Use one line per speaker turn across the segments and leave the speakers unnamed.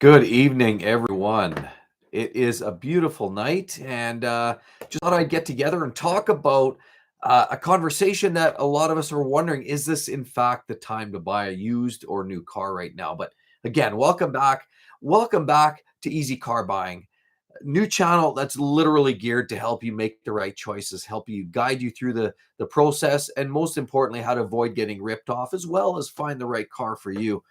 Good evening, everyone. It is a beautiful night, and just thought I'd get together and talk about a conversation that a lot of us are wondering: is this in fact the time to buy a used or new car right now? But again, welcome back. Welcome back to Easy Car Buying, new channel that's literally geared to help you make the right choices, help you guide you through the process, and most importantly, how to avoid getting ripped off, as well as find the right car for you.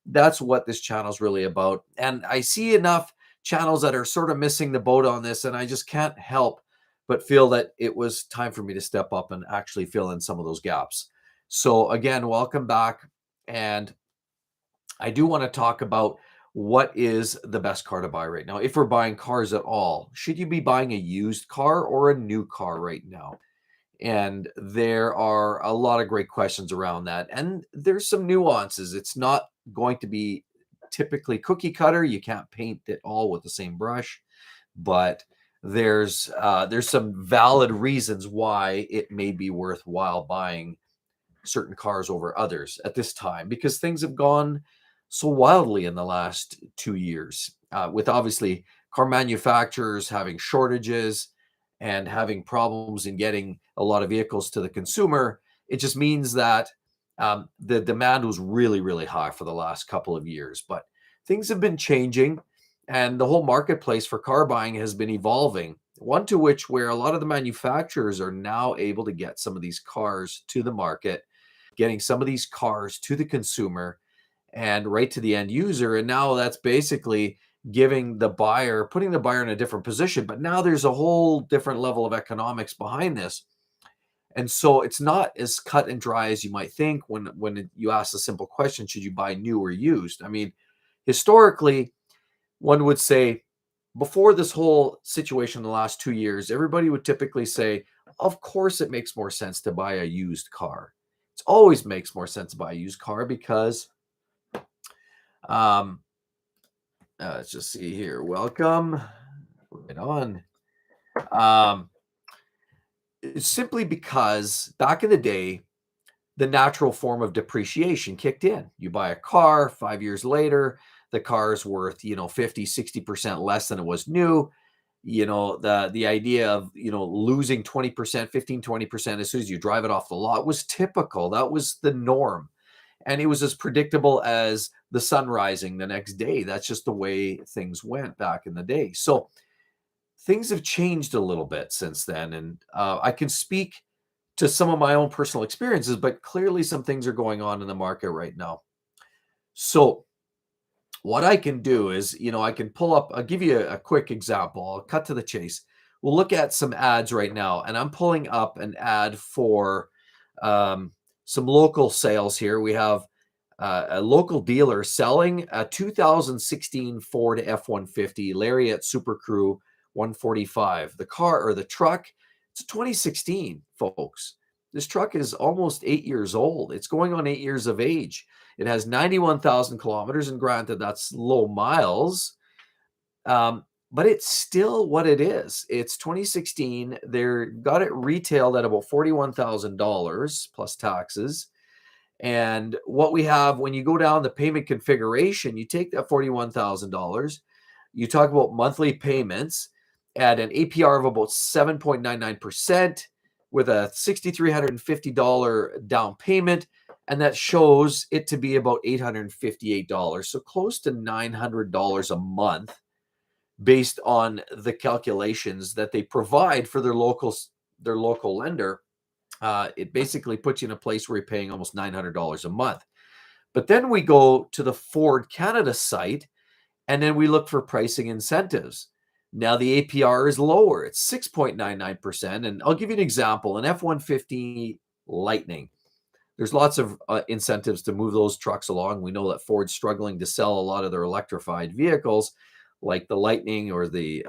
That's what this channel is really about. And I see enough channels that are sort of missing the boat on this, and I just can't help but feel that it was time for me to step up and actually fill in some of those gaps. So again, welcome back. And I do want to talk about what is the best car to buy right now. If we're buying cars at all, should you be buying a used car or a new car right now? And there are a lot of great questions around that. And there's some nuances. It's not going to be typically cookie cutter. You can't paint it all with the same brush, but there's some valid reasons why it may be worthwhile buying certain cars over others at this time, because things have gone so wildly in the last 2 years, with obviously car manufacturers having shortages and having problems in getting a lot of vehicles to the consumer. It just means that the demand was really, really high for the last couple of years. But things have been changing, and the whole marketplace for car buying has been evolving. One to which where a lot of the manufacturers are now able to get some of these cars to the market, getting some of these cars to the consumer and right to the end user. And now that's basically giving the buyer, putting the buyer in a different position. But now there's a whole different level of economics behind this. And so it's not as cut and dry as you might think when you ask the simple question, should you buy new or used? I mean, historically, one would say before this whole situation in the last 2 years, everybody would typically say, of course, it makes more sense to buy a used car. It always makes more sense to buy a used car because um, let's just see here. Welcome. Right on. Um, it's simply because back in the day, the natural form of depreciation kicked in. You buy a car, 5 years later, the car is worth, 50, 60% less than it was new. The idea of, losing 20%, 15, 20% as soon as you drive it off the lot was typical. That was the norm. And it was as predictable as the sun rising the next day. That's just the way things went back in the day. So things have changed a little bit since then. And I can speak to some of my own personal experiences, but clearly some things are going on in the market right now. So what I can do is, I can pull up, I'll give you a quick example. I'll cut to the chase. We'll look at some ads right now, and I'm pulling up an ad for some local sales here. We have a local dealer selling a 2016 Ford F-150 Lariat Super Crew 145. The car or the truck, it's a 2016, folks. This truck is almost 8 years old. It's going on 8 years of age. It has 91,000 kilometers, and granted, that's low miles, but it's still what it is. It's 2016. They got it retailed at about $41,000 plus taxes. And what we have when you go down the payment configuration, you take that $41,000, you talk about monthly payments at an APR of about 7.99% with a $6,350 down payment. And that shows it to be about $858. So close to $900 a month based on the calculations that they provide for their local lender. It basically puts you in a place where you're paying almost $900 a month. But then we go to the Ford Canada site, and then we look for pricing incentives. Now the APR is lower. It's 6.99%. And I'll give you an example. An F-150 Lightning. There's lots of incentives to move those trucks along. We know that Ford's struggling to sell a lot of their electrified vehicles like the Lightning or the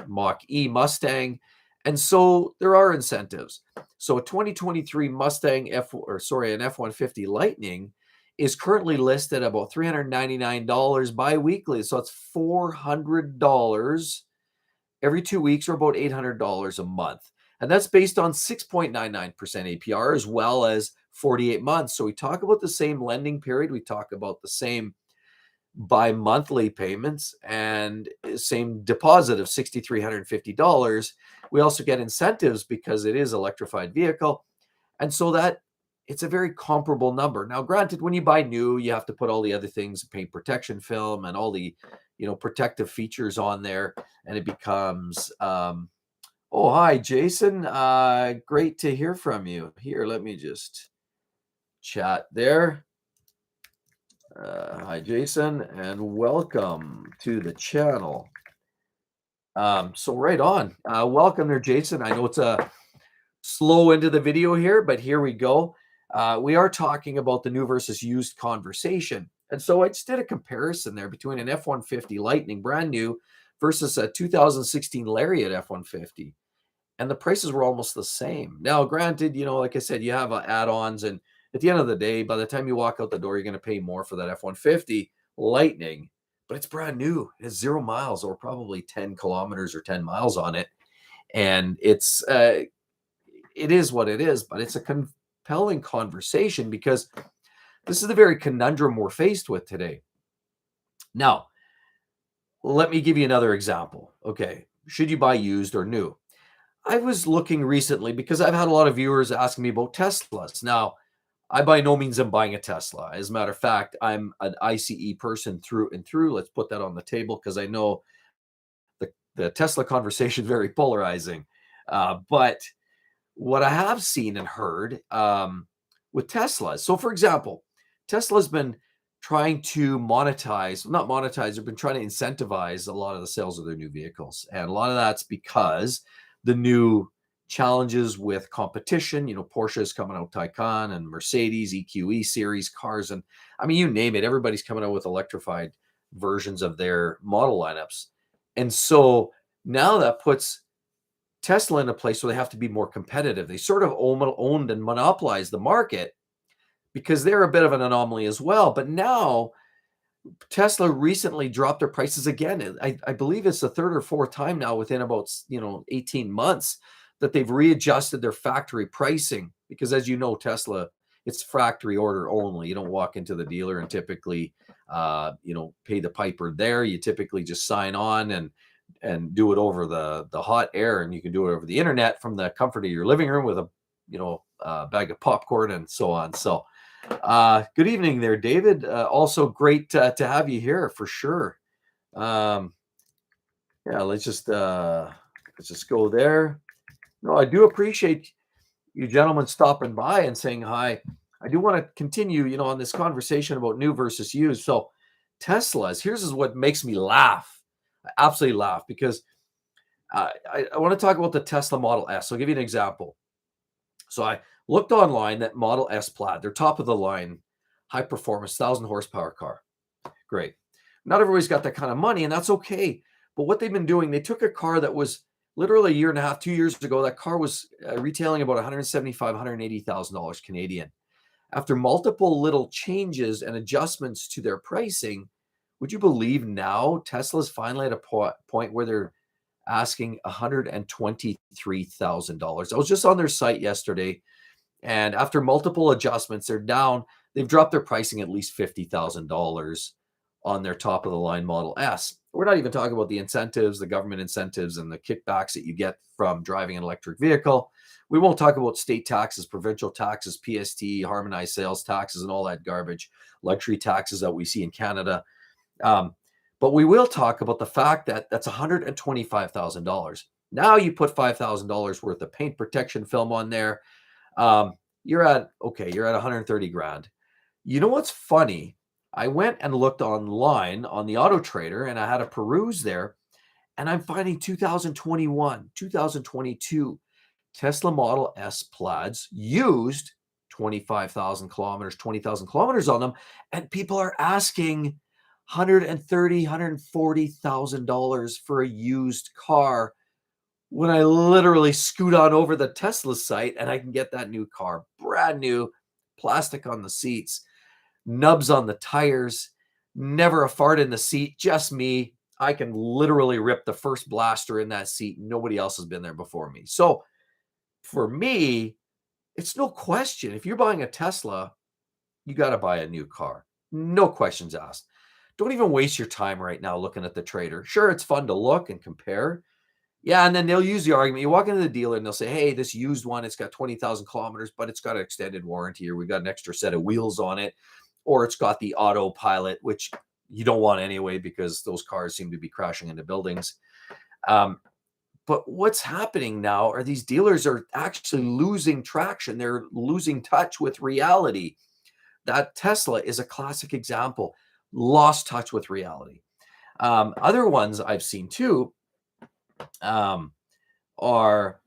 Mach-E Mustang. And so there are incentives. So a 2023 Mustang an F-150 Lightning is currently listed at about $399 biweekly. So it's $400 every 2 weeks, or about $800 a month. And that's based on 6.99% APR as well as 48 months. So we talk about the same lending period. We talk about the same bi-monthly payments and same deposit of $6,350. We also get incentives because it is electrified vehicle. And so that it's a very comparable number. Now, granted, when you buy new, you have to put all the other things, paint protection film and all the, protective features on there. And it becomes, oh, hi, Jason. Great to hear from you. Here, let me just chat there. Hi, Jason, and welcome to the channel. So right on. Welcome there, Jason. I know it's a slow into the video here, but here we go. We are talking about the new versus used conversation. And so I just did a comparison there between an F-150 Lightning brand new versus a 2016 Lariat F-150. And the prices were almost the same. Now, granted, like I said, you have add-ons, and at the end of the day, by the time you walk out the door, you're going to pay more for that F-150 Lightning, but it's brand new. It has 0 miles or probably 10 kilometers or 10 miles on it. And it is what it is, but it's a compelling conversation because this is the very conundrum we're faced with today. Now, let me give you another example. Okay, should you buy used or new? I was looking recently because I've had a lot of viewers asking me about Teslas. Now, I by no means am buying a Tesla. As a matter of fact, I'm an ICE person through and through. Let's put that on the table because I know the Tesla conversation is very polarizing. But what I have seen and heard with Teslas. So, for example, Tesla's been trying to not monetize, they've been trying to incentivize a lot of the sales of their new vehicles. And a lot of that's because the new challenges with competition, Porsche is coming out Taycan and Mercedes EQE series cars. And I mean, you name it, everybody's coming out with electrified versions of their model lineups. And so now that puts Tesla in a place where they have to be more competitive. They sort of owned and monopolized the market because they're a bit of an anomaly as well. But now Tesla recently dropped their prices again. I believe it's the third or fourth time now within about 18 months that they've readjusted their factory pricing because, as you know, Tesla, it's factory order only. You don't walk into the dealer and typically pay the piper there. You typically just sign on and do it over the hot air, and you can do it over the internet from the comfort of your living room with a bag of popcorn and so on. So good evening there, David. Also great to have you here for sure. Yeah, let's just go there. No, I do appreciate you gentlemen stopping by and saying hi. I do want to continue, on this conversation about new versus used. So Teslas, here's what makes me laugh. I absolutely laugh because I want to talk about the Tesla Model S. So I'll give you an example. So I looked online that Model S Plaid, they're top of the line, high performance, 1,000 horsepower car. Great. Not everybody's got that kind of money, and that's okay. But what they've been doing, they took a car that was literally a year and a half, 2 years ago. That car was retailing about $175,000, $180,000 Canadian. After multiple little changes and adjustments to their pricing, would you believe now Tesla's finally at a point where they're asking $123,000. I was just on their site yesterday, and after multiple adjustments, they're down. They've dropped their pricing at least $50,000 on their top of the line Model S. We're not even talking about the incentives, the government incentives, and the kickbacks that you get from driving an electric vehicle. We won't talk about state taxes, provincial taxes, PST, harmonized sales taxes, and all that garbage, luxury taxes that we see in Canada. But we will talk about the fact that that's $125,000. Now you put $5,000 worth of paint protection film on there. You're at 130 grand. You know what's funny? I went and looked online on the Auto Trader and I had a peruse there, and I'm finding 2021, 2022 Tesla Model S Plaids used 25,000 kilometers, 20,000 kilometers on them, and people are asking $130,000, $140,000 for a used car when I literally scoot on over the Tesla site and I can get that new car, brand new, plastic on the seats, nubs on the tires, never a fart in the seat, just me. I can literally rip the first blaster in that seat. Nobody else has been there before me. So for me, it's no question. If you're buying a Tesla, you got to buy a new car. No questions asked. don't even waste your time right now looking at the trader. Sure, it's fun to look and compare. Yeah, and then they'll use the argument. You walk into the dealer and they'll say, hey, this used one, it's got 20,000 kilometers, but it's got an extended warranty, or we got an extra set of wheels on it, or it's got the autopilot, which you don't want anyway because those cars seem to be crashing into buildings. But what's happening now are these dealers are actually losing traction. They're losing touch with reality. That Tesla is a classic example. Lost touch with reality. Other ones I've seen too are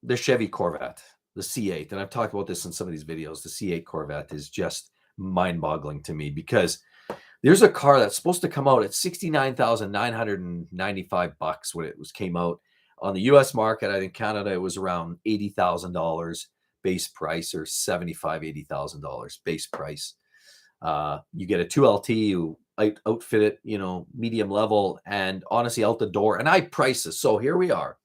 the Chevy Corvette, the C8. And I've talked about this in some of these videos. The C8 Corvette is just mind-boggling to me because there's a car that's supposed to come out at $69,995 when it came out on the US market. I think Canada, it was around $80,000 base price, or $75,000, $80,000 base price. You get a 2LT, you outfit it, medium level, and honestly out the door. And I price this. So here we are.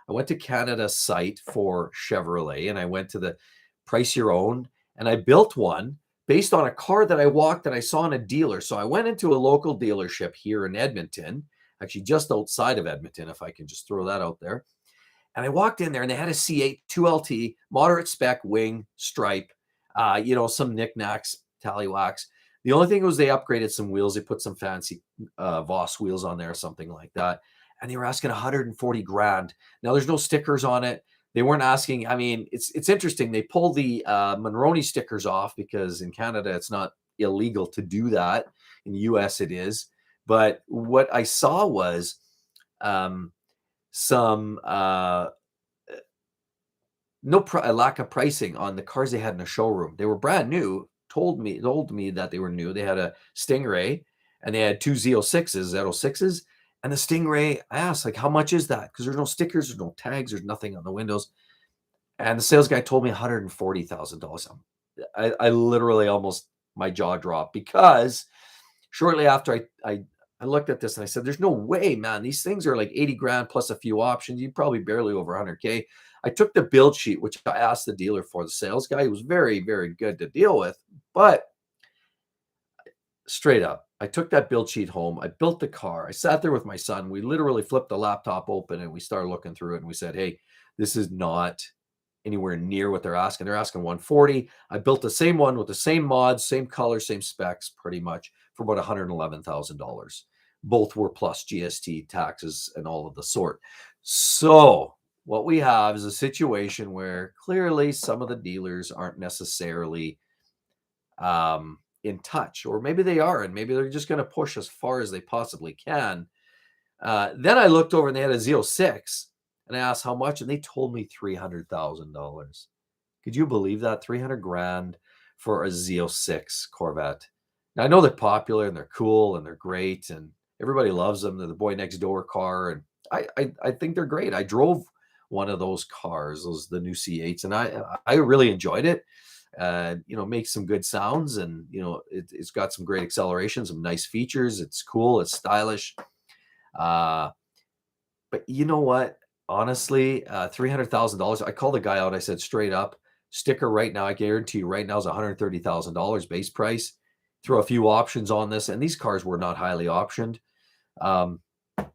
I went to Canada site for Chevrolet, and I went to the Price Your Own, and I built one based on a car that I walked and I saw in a dealer. So I went into a local dealership here in Edmonton, actually just outside of Edmonton, if I can just throw that out there. And I walked in there and they had a C8 2LT, moderate spec, wing, stripe, some knickknacks, tallywhacks. The only thing was they upgraded some wheels. They put some fancy Voss wheels on there or something like that. And they were asking 140 grand. Now there's no stickers on it. They weren't asking. I mean, it's interesting. They pulled the Monroney stickers off because in Canada, it's not illegal to do that. In the US, it is. But what I saw was some lack of pricing on the cars they had in the showroom. They were brand new. Told me that they were new. They had a Stingray and they had two Z06s. And the Stingray, I asked, like, how much is that? Because there's no stickers, there's no tags, there's nothing on the windows. And the sales guy told me $140,000. I literally almost, my jaw dropped, because shortly after I looked at this and I said, there's no way, man. These things are like 80 grand plus a few options. You probably barely over 100K. I took the build sheet, which I asked the dealer for, the sales guy. He was very, very good to deal with. But straight up, I took that build sheet home. I built the car. I sat there with my son. We literally flipped the laptop open and we started looking through it. And we said, hey, this is not anywhere near what they're asking. They're asking 140. I built the same one with the same mods, same color, same specs, pretty much, for about $111,000. Both were plus GST, taxes, and all of the sort. So what we have is a situation where clearly some of the dealers aren't necessarily in touch, or maybe they are, and maybe they're just going to push as far as they possibly can. Then I looked over and they had a Z06, and I asked how much, and they told me $300,000. Could you believe that? 300 grand for a Z06 Corvette. Now, I know they're popular and they're cool and they're great and everybody loves them. They're the boy next door car, and I think they're great. I drove one of those cars, the new C8s, and I really enjoyed it. Makes some good sounds, and it's got some great acceleration, some nice features. It's cool, it's stylish. But you know what? Honestly, $300,000. I called the guy out. I said straight up, sticker right now, I guarantee you right now is $130,000 base price. Throw a few options on this, and these cars were not highly optioned.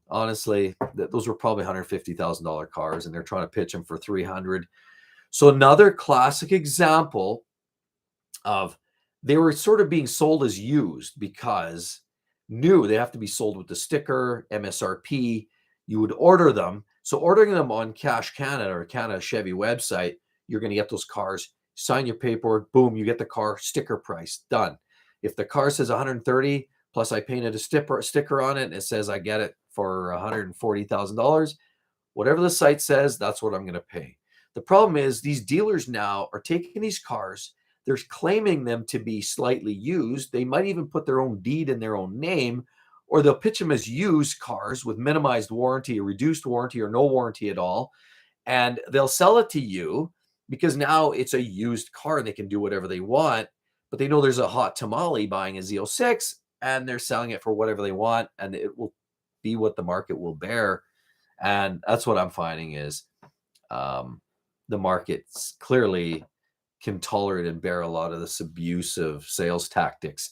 Honestly, those were probably $150,000 cars, and they're trying to pitch them for 300. So another classic example of they were sort of being sold as used, because new, they have to be sold with the sticker, MSRP. You would order them. So ordering them on Cash Canada or Canada Chevy website, you're going to get those cars, sign your paperwork, boom, you get the car, sticker price, done. If the car says 130, plus I painted a sticker on it, and it says I get it for $140,000, whatever the site says, that's what I'm going to pay. The problem is these dealers now are taking these cars, they're claiming them to be slightly used. They might even put their own deed in their own name, or they'll pitch them as used cars with minimized warranty, or reduced warranty, or no warranty at all. And they'll sell it to you because now it's a used car and they can do whatever they want, but they know there's a hot tamale buying a Z06 and they're selling it for whatever they want, and it will be what the market will bear. And that's what I'm finding is the market clearly can tolerate and bear a lot of this abusive sales tactics.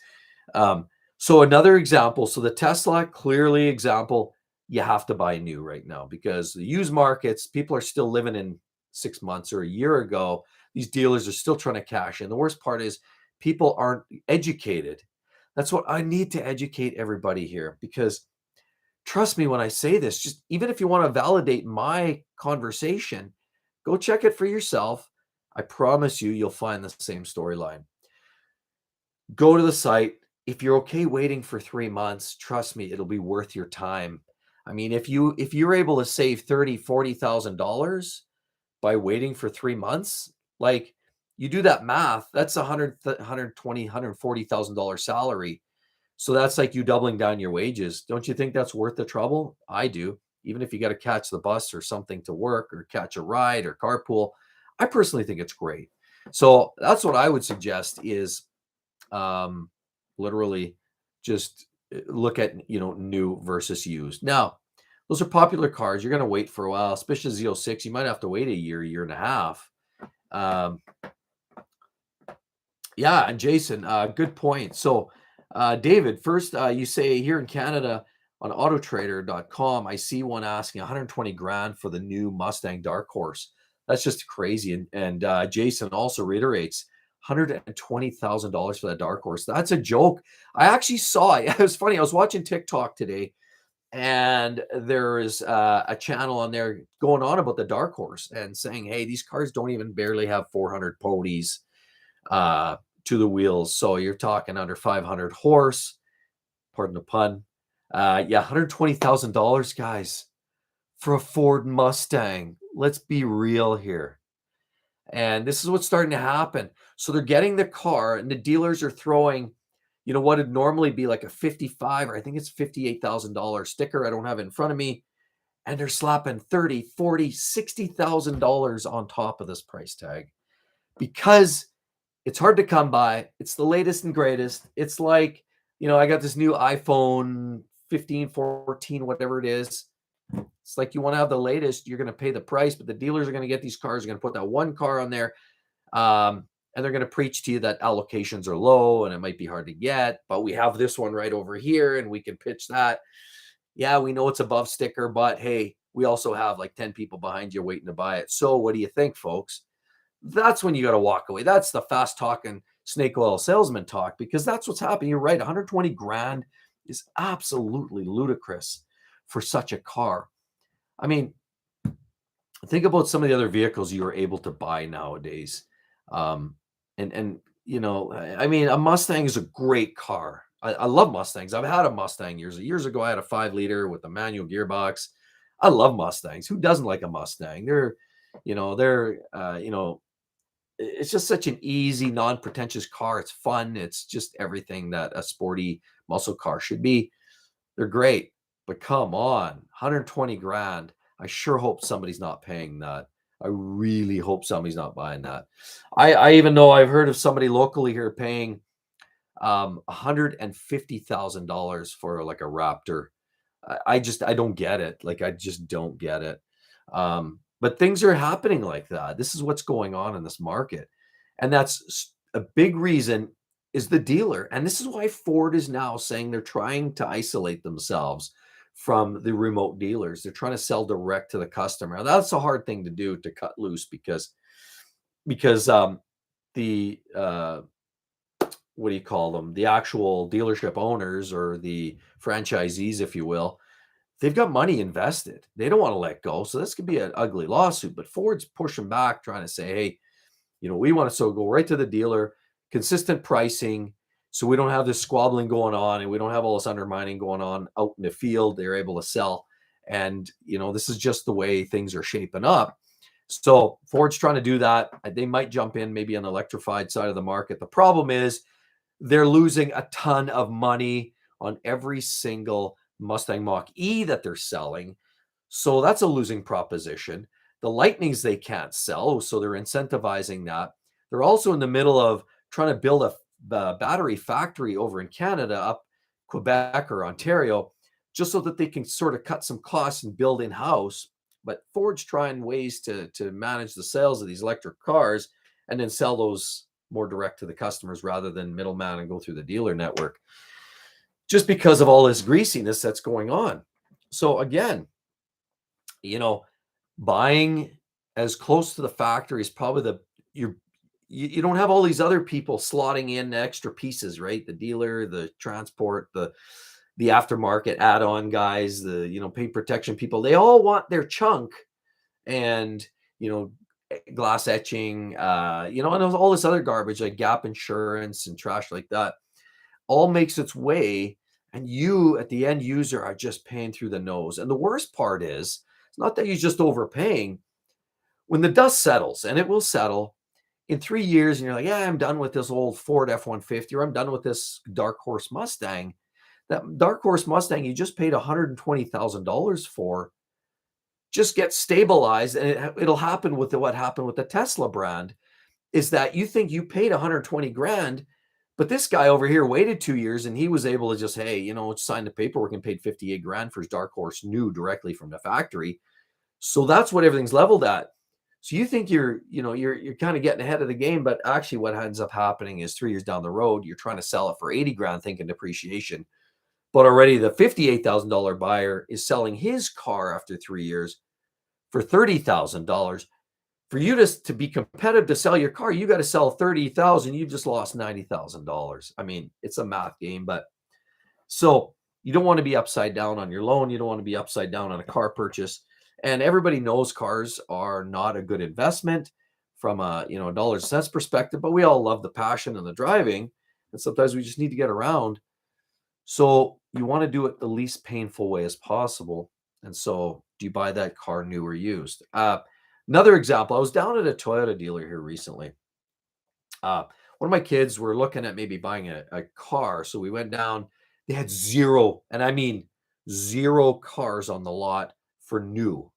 So another example, so the Tesla, clearly example, you have to buy new right now because the used markets, people are still living in 6 months or a year ago. These dealers are still trying to cash in. The worst part is people aren't educated. That's what I need to educate everybody here because trust me when I say this, just even if you want to validate my conversation, go check it for yourself. I promise you, you'll find the same storyline. Go to the site. If you're okay waiting for 3 months, trust me, it'll be worth your time. I mean, if you're able to save 30, $40,000 by waiting for 3 months, like you do that math, that's a 120, $140,000 salary. So that's like you doubling down your wages. Don't you think that's worth the trouble? I do. Even if you got to catch the bus or something to work or catch a ride or carpool, I personally think it's great. So that's what I would suggest is um, literally just look at new versus used. Now, those are popular cars. You're going to wait for a while, especially Z06. You might have to wait a year and a half. Um, yeah, and Jason, good point. So, David, first, you say here in Canada on autotrader.com, I see one asking 120 grand for the new Mustang Dark Horse. That's just crazy. And Jason also reiterates $120,000 for that Dark Horse. That's a joke. I actually saw it. It was funny. I was watching TikTok today, and there is a channel on there going on about the Dark Horse and saying, hey, these cars don't even barely have 400 ponies to the wheels. So you're talking under 500 horse, pardon the pun. Yeah, $120,000, guys, for a Ford Mustang. Let's be real here. And this is what's starting to happen. So they're getting the car, and the dealers are throwing, what would normally be like a 55, or I think it's $58,000 sticker. I don't have it in front of me. And they're slapping 30, 40, $60,000 on top of this price tag because it's hard to come by. It's the latest and greatest. It's like, I got this new iPhone 15, 14, whatever it is. It's like you want to have the latest, you're going to pay the price, but the dealers are going to get these cars, are going to put that one car on there. And they're going to preach to you that allocations are low and it might be hard to get, but we have this one right over here and we can pitch that. Yeah, we know it's above sticker, but hey, we also have like 10 people behind you waiting to buy it. So what do you think, folks? That's when you got to walk away. That's the fast talking snake oil salesman talk, because that's what's happening. You're right. 120 grand is absolutely ludicrous for such a car. I mean, think about some of the other vehicles you are able to buy nowadays. I mean, a Mustang is a great car. I love Mustangs. I've had a Mustang years ago. I had a 5-liter with a manual gearbox. I love Mustangs. Who doesn't like a Mustang? It's just such an easy, non-pretentious car. It's fun. It's just everything that a sporty muscle car should be. They're great, but come on, 120 grand. I sure hope somebody's not paying that. I really hope somebody's not buying that. I even know I've heard of somebody locally here paying $150,000 for like a Raptor. I don't get it. Like, I just don't get it. But things are happening like that. This is what's going on in this market. And that's a big reason is the dealer. And this is why Ford is now saying they're trying to isolate themselves from the remote dealers. They're trying to sell direct to the customer. Now, that's a hard thing to do, to cut loose, because the what do you call them? The actual dealership owners, or the franchisees, if you will, they've got money invested. They don't want to let go. So this could be an ugly lawsuit, but Ford's pushing back, trying to say, hey, we want to go right to the dealer, consistent pricing, so we don't have this squabbling going on and we don't have all this undermining going on out in the field. They're able to sell. And, this is just the way things are shaping up. So Ford's trying to do that. They might jump in maybe on the electrified side of the market. The problem is they're losing a ton of money on every single Mustang Mach-E that they're selling. So that's a losing proposition. The Lightnings they can't sell, so they're incentivizing that. They're also in the middle of trying to build a battery factory over in Canada, up Quebec or Ontario, just so that they can sort of cut some costs and build in-house. But Ford's trying ways to manage the sales of these electric cars and then sell those more direct to the customers rather than middleman and go through the dealer network. just because of all this greasiness that's going on. So again, you know, buying as close to the factory is probably the you're you don't have all these other people slotting in extra pieces, right? The dealer, the transport, the aftermarket add-on guys, the paint protection people, they all want their chunk. And you know glass etching, and there's all this other garbage like gap insurance and trash like that all makes its way, and you at the end user are just paying through the nose. And the worst part is it's not that you're just overpaying. When the dust settles, and it will settle in 3 years, and you're like, yeah, I'm done with this old Ford F-150, or I'm done with this dark horse Mustang. That dark horse Mustang you just paid $120,000 for just get stabilized. And it'll happen with what happened with the Tesla brand, is that you think you paid 120 grand, but this guy over here waited 2 years and he was able to just, hey, sign the paperwork and paid 58 grand for his dark horse new directly from the factory. So that's what everything's leveled at. So you think you're kind of getting ahead of the game, but actually what ends up happening is 3 years down the road, you're trying to sell it for 80 grand thinking depreciation. But already the $58,000 buyer is selling his car after 3 years for $30,000. For you to be competitive to sell your car, you got to sell 30,000. You just lost $90,000. I mean, it's a math game, but so you don't want to be upside down on your loan. You don't want to be upside down on a car purchase. And everybody knows cars are not a good investment from a dollars and cents perspective, but we all love the passion and the driving, and sometimes we just need to get around. So you want to do it the least painful way as possible. And so do you buy that car new or used? Another example, I was down at a Toyota dealer here recently. One of my kids were looking at maybe buying a car. So we went down. They had zero, and I mean zero cars on the lot for new.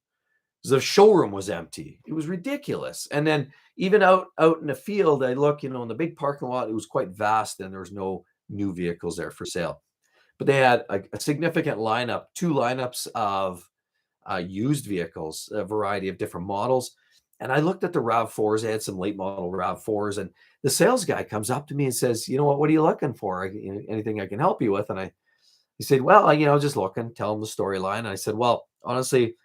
The showroom was empty. It was ridiculous. And then even out in the field, I look, in the big parking lot, it was quite vast and there was no new vehicles there for sale. But they had a significant lineup, two lineups of used vehicles, a variety of different models. And I looked at the RAV4s. They had some late model RAV4s. And the sales guy comes up to me and says, you know what are you looking for? Anything I can help you with? And he said, well, just looking, tell him the storyline. And I said, well, honestly,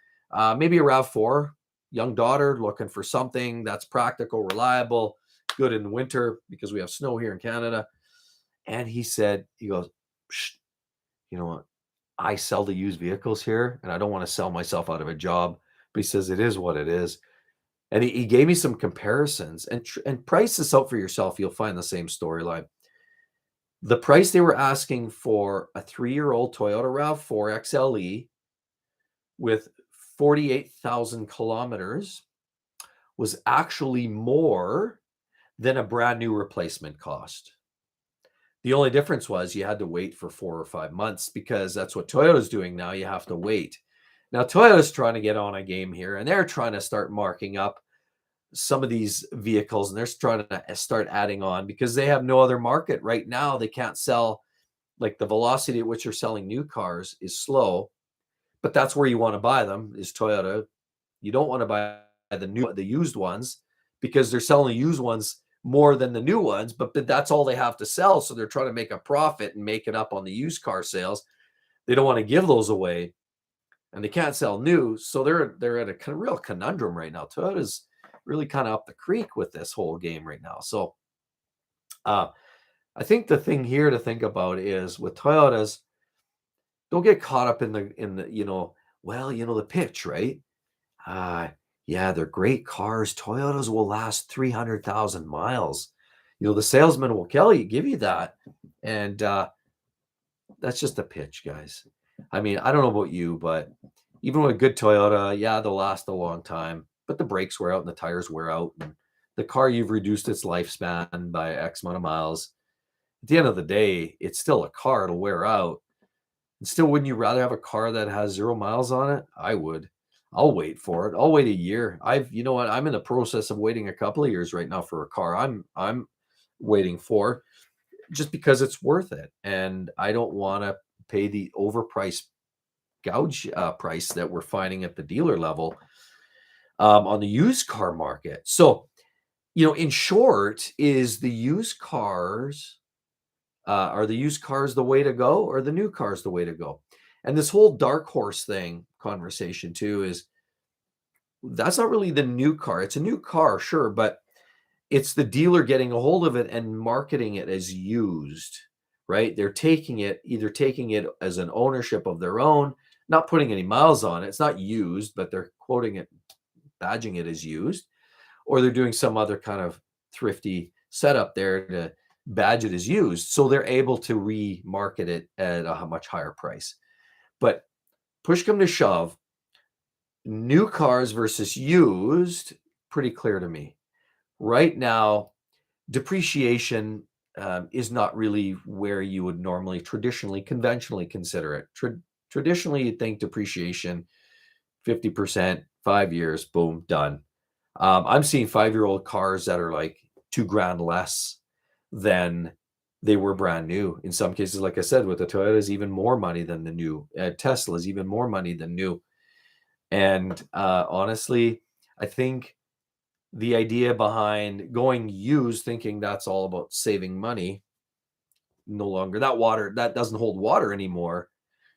maybe a RAV4, young daughter looking for something that's practical, reliable, good in the winter because we have snow here in Canada. And he goes, you know what? I sell the used vehicles here and I don't want to sell myself out of a job. But he says, it is what it is. And he gave me some comparisons and price this out for yourself. You'll find the same storyline. The price they were asking for a 3-year-old Toyota RAV4 XLE with 48,000 kilometers was actually more than a brand new replacement cost. The only difference was you had to wait for 4 or 5 months because that's what Toyota's doing now. You have to wait. Now, Toyota's trying to get on a game here, and they're trying to start marking up some of these vehicles, and they're trying to start adding on because they have no other market right now. They can't sell, like the velocity at which they're selling new cars is slow, but that's where you want to buy them is Toyota. You don't want to buy the used ones because they're selling the used ones more than the new ones, but that's all they have to sell. So they're trying to make a profit and make it up on the used car sales. They don't want to give those away, and they can't sell new. So they're at a real conundrum right now. Toyota's really kind of up the creek with this whole game right now. So I think the thing here to think about is with Toyotas, don't get caught up in the the pitch, right? Yeah, they're great cars. Toyotas will last 300,000 miles. The salesman will give you that. And that's just a pitch, guys. I mean, I don't know about you, but even with a good Toyota, yeah, they'll last a long time, but the brakes wear out and the tires wear out. And the car, you've reduced its lifespan by X amount of miles. At the end of the day, it's still a car. It'll wear out. And still, wouldn't you rather have a car that has 0 miles on it? I would. I'll wait for it. I'll wait a year. You know what? I'm in the process of waiting a couple of years right now for a car. I'm waiting for just because it's worth it, and I don't want to pay the overpriced gouge price that we're finding at the dealer level on the used car market. So, in short, is the used cars Are the used cars the way to go, or the new cars the way to go? And this whole dark horse thing conversation too is that's not really the new car. It's a new car, sure, but it's the dealer getting a hold of it and marketing it as used, right? They're either taking it as an ownership of their own, not putting any miles on it. It's not used, but they're quoting it, badging it as used, or they're doing some other kind of thrifty setup there to badge it as used. So they're able to remarket it at a much higher price. But push come to shove, new cars versus used, pretty clear to me. Right now, depreciation is not really where you would normally, traditionally, conventionally consider it. Traditionally, you'd think depreciation, 50%, 5 years, boom, done. I'm seeing 5-year-old cars that are like $2,000 less than they were brand new. In some cases, like I said, with the Toyotas, even more money than the new. Tesla's even more money than new. And honestly, I think the idea behind going used, thinking that's all about saving money, no longer that doesn't hold water anymore,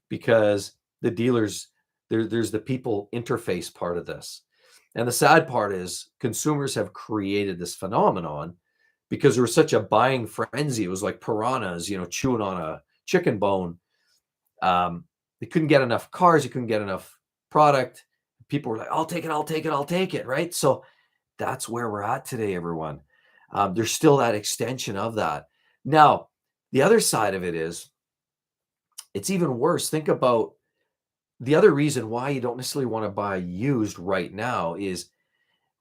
because the dealers, there's the people interface part of this. And the sad part is consumers have created this phenomenon because there was such a buying frenzy. It was like piranhas, chewing on a chicken bone. They couldn't get enough cars, you couldn't get enough product. People were like, I'll take it, I'll take it, I'll take it, right? So that's where we're at today, everyone. There's still that extension of that. Now, the other side of it is, it's even worse. Think about the other reason why you don't necessarily want to buy used right now is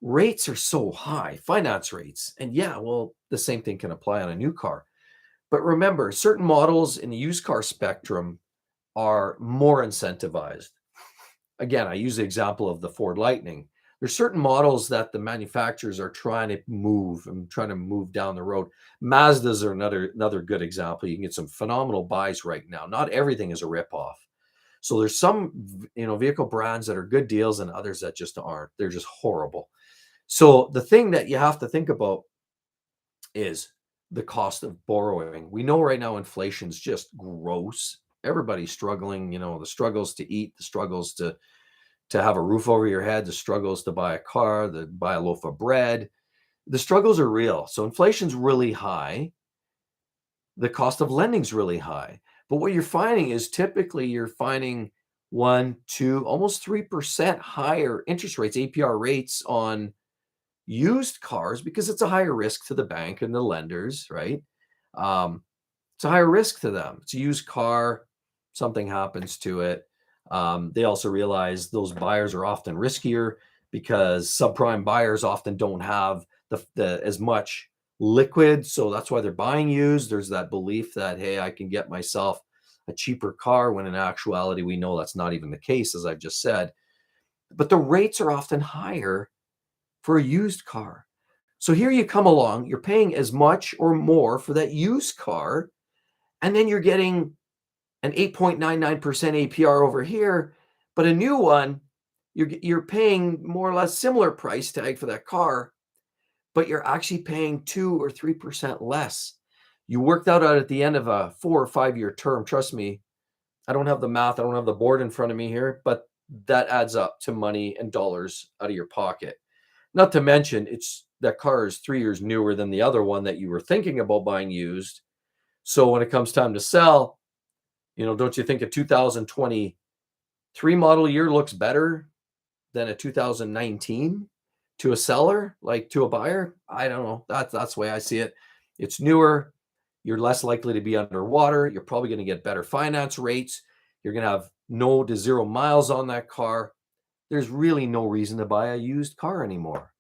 rates are so high, finance rates. And yeah, well, the same thing can apply on a new car. But remember, certain models in the used car spectrum are more incentivized. Again, I use the example of the Ford Lightning. There's certain models that the manufacturers are trying to move down the road. Mazdas are another good example. You can get some phenomenal buys right now. Not everything is a ripoff. So there's some vehicle brands that are good deals and others that just aren't. They're just horrible. So the thing that you have to think about is the cost of borrowing. We know right now inflation's just gross. Everybody's struggling, the struggles to eat, the struggles to have a roof over your head, the struggles to buy a car, to buy a loaf of bread. The struggles are real. So inflation's really high. The cost of lending's really high. But what you're finding is typically you're finding 1, 2, almost 3% higher interest rates, APR rates on used cars, because it's a higher risk to the bank and the lenders, right? It's a higher risk to them. It's a used car, something happens to it. They also realize those buyers are often riskier because subprime buyers often don't have the as much liquid, so that's why they're buying used. There's that belief that, hey, I can get myself a cheaper car, when in actuality we know that's not even the case, as I've just said. But the rates are often higher for a used car. So here you come along, you're paying as much or more for that used car, and then you're getting an 8.99% APR over here, but a new one, you're paying more or less similar price tag for that car, but you're actually paying 2 or 3% less. You worked out at the end of a 4 or 5 year term. Trust me, I don't have the math, I don't have the board in front of me here, but that adds up to money and dollars out of your pocket. Not to mention, that car is 3 years newer than the other one that you were thinking about buying used. So when it comes time to sell, don't you think a 2023 model year looks better than a 2019 to a seller, like to a buyer? I don't know. That's the way I see it. It's newer. You're less likely to be underwater. You're probably going to get better finance rates. You're going to have no to 0 miles on that car. There's really no reason to buy a used car anymore.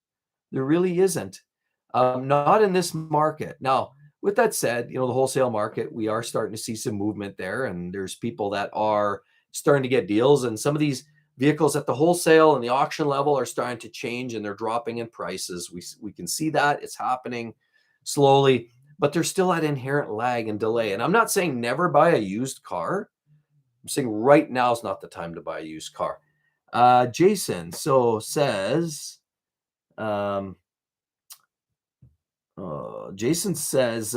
There really isn't. Not in this market. Now, with that said, the wholesale market, we are starting to see some movement there, and there's people that are starting to get deals, and some of these vehicles at the wholesale and the auction level are starting to change, and they're dropping in prices. We can see that it's happening slowly, but there's still that inherent lag and delay. And I'm not saying never buy a used car. I'm saying right now is not the time to buy a used car. Jason says, Jason says,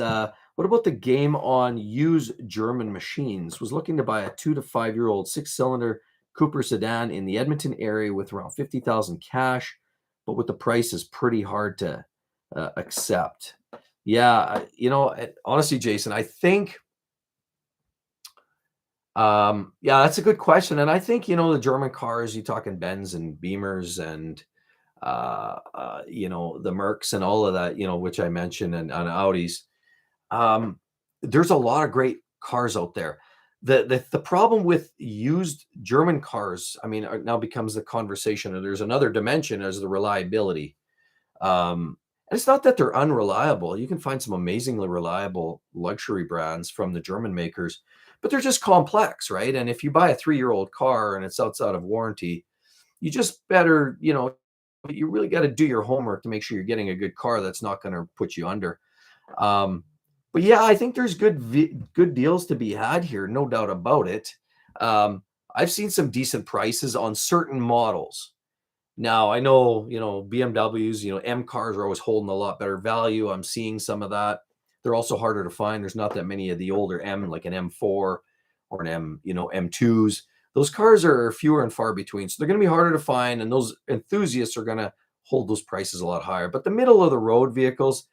What about the game on used German machines? Was looking to buy a 2 to 5 year old 6-cylinder Cooper sedan in the Edmonton area with around 50,000 cash, but with the price is pretty hard to accept. Yeah, honestly, Jason, I think yeah, that's a good question. And I think, the German cars, you talking Benz and Beamers and the Mercs and all of that, which I mentioned and on Audis. Um, there's a lot of great cars out there. The problem with used German cars, I mean, now becomes the conversation, and there's another dimension as the reliability. And it's not that they're unreliable. You can find some amazingly reliable luxury brands from the German makers, but they're just complex, right? And if you buy a 3-year-old car and it's outside of warranty, you just better, you really got to do your homework to make sure you're getting a good car that's not going to put you under. Um, but yeah, I think there's good deals to be had here, no doubt about it. Um, I've seen some decent prices on certain models. Now I know, BMWs, M cars are always holding a lot better value. I'm seeing some of that. They're also harder to find. There's not that many of the older M, like an M4 or an M2s. Those cars are fewer and far between. So they're going to be harder to find. And those enthusiasts are going to hold those prices a lot higher. But the middle of the road vehicles,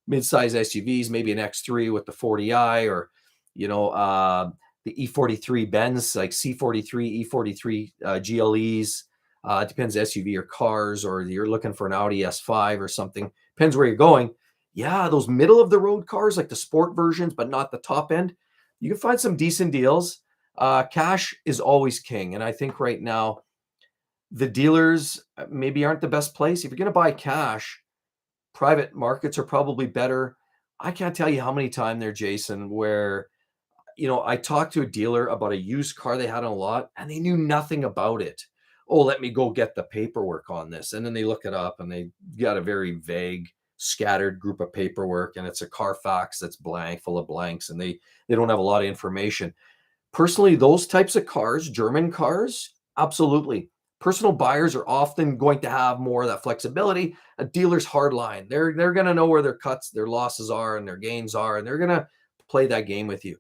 mid-size SUVs, maybe an X3 with the 40i or, the E43 Benz, like C43, E43 GLEs. It depends SUV or cars, or you're looking for an Audi S5 or something. Depends where you're going. Yeah, those middle of the road cars, like the sport versions, but not the top end, you can find some decent deals. Cash is always king. And I think right now, the dealers maybe aren't the best place. If you're going to buy cash, private markets are probably better. I can't tell you how many times there, Jason, where I talked to a dealer about a used car they had on a lot and they knew nothing about it. Oh, let me go get the paperwork on this. And then they look it up and they got a very vague, scattered group of paperwork, and it's a Carfax that's blank, full of blanks, and they don't have a lot of information. Personally, those types of cars, German cars, absolutely. Personal buyers are often going to have more of that flexibility. A dealer's hard line. They're going to know where their cuts, their losses are, and their gains are, and they're going to play that game with you.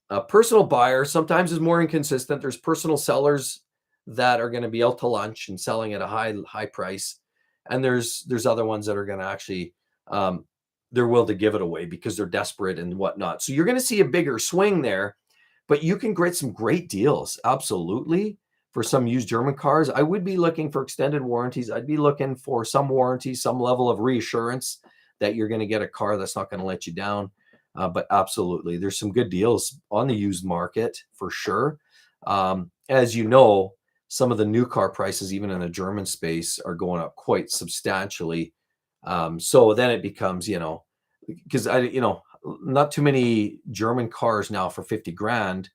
A personal buyer sometimes is more inconsistent. There's personal sellers that are going to be out to lunch and selling at a high price, and there's other ones that are going to actually they're willing to give it away because they're desperate and whatnot. So you're going to see a bigger swing there, but you can get some great deals, absolutely, for some used German cars. I would be looking for extended warranties. I'd be looking for some warranty, some level of reassurance that you're going to get a car that's not going to let you down. But absolutely, there's some good deals on the used market for sure. As you know, some of the new car prices, even in the German space, are going up quite substantially. So then it becomes, because not too many German cars now for 50 grand.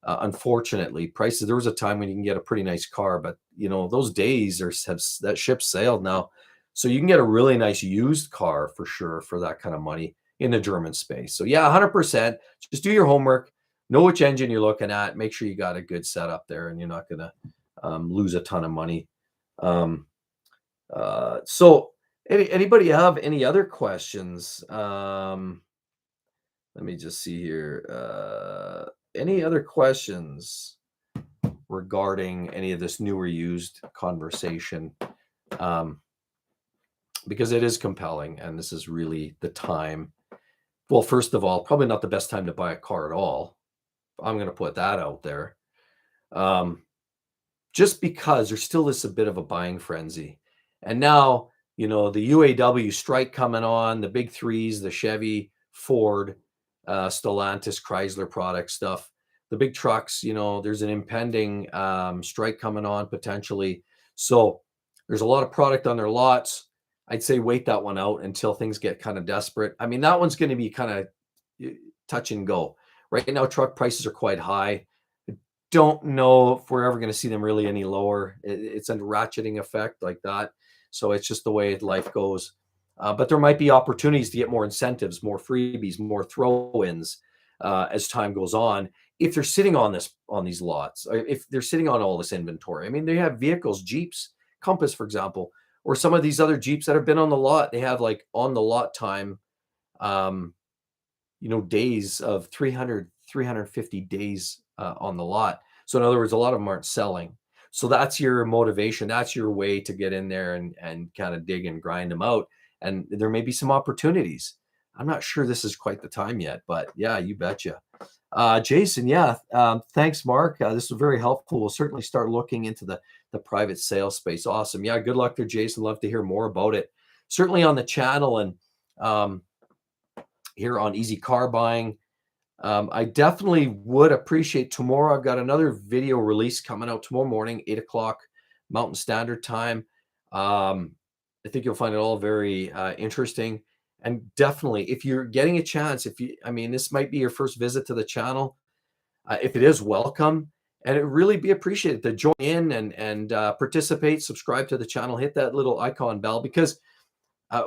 Unfortunately, prices. There was a time when you can get a pretty nice car, but those days have that ship sailed now. So you can get a really nice used car for sure for that kind of money in the German space. So yeah, 100%. Just do your homework, know which engine you're looking at, make sure you got a good setup there, and you're not going to lose a ton of money. So anybody have any other questions? Let me just see here. Any other questions regarding any of this newer used conversation? Because it is compelling, and this is really the time. Well, first of all, probably not the best time to buy a car at all. I'm going to put that out there. Just because there's still a bit of a buying frenzy. And now, the UAW strike coming on, the big threes, the Chevy, Ford, Stellantis, Chrysler product stuff, the big trucks, there's an impending strike coming on potentially. So there's a lot of product on their lots. I'd say wait that one out until things get kind of desperate. I mean, that one's going to be kind of touch and go. Right now, truck prices are quite high. Don't know if we're ever going to see them really any lower. It's a ratcheting effect like that. So it's just the way life goes. But there might be opportunities to get more incentives, more freebies, more throw-ins as time goes on. If they're sitting on these lots, if they're sitting on all this inventory. I mean, they have vehicles, Jeeps, Compass, for example, or some of these other Jeeps that have been on the lot. They have like on the lot time days of 300, 350 days on the lot. So in other words, a lot of them aren't selling. So that's your motivation. That's your way to get in there and kind of dig and grind them out. And there may be some opportunities. I'm not sure this is quite the time yet, but yeah, you betcha. Jason, yeah, thanks, Mark. This was very helpful. We'll certainly start looking into the private sales space. Awesome. Yeah, good luck there, Jason. Love to hear more about it. Certainly on the channel and here on Easy Car Buying. I definitely would appreciate tomorrow. I've got another video release coming out tomorrow morning, 8 o'clock Mountain Standard Time. I think you'll find it all very interesting. And definitely, if you're getting a chance, this might be your first visit to the channel. If it is, welcome. And it really be appreciated to join in and participate, subscribe to the channel, hit that little icon bell, because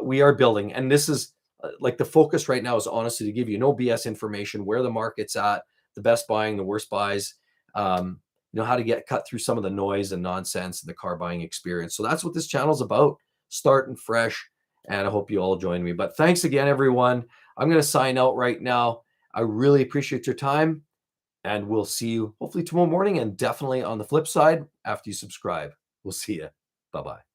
we are building. And this is like the focus right now is honestly to give you no BS information, where the market's at, the best buying, the worst buys, how to get cut through some of the noise and nonsense in the car buying experience. So that's what this channel is about, starting fresh. And I hope you all join me. But thanks again, everyone. I'm going to sign out right now. I really appreciate your time. And we'll see you hopefully tomorrow morning, and definitely on the flip side after you subscribe. We'll see you. Bye-bye.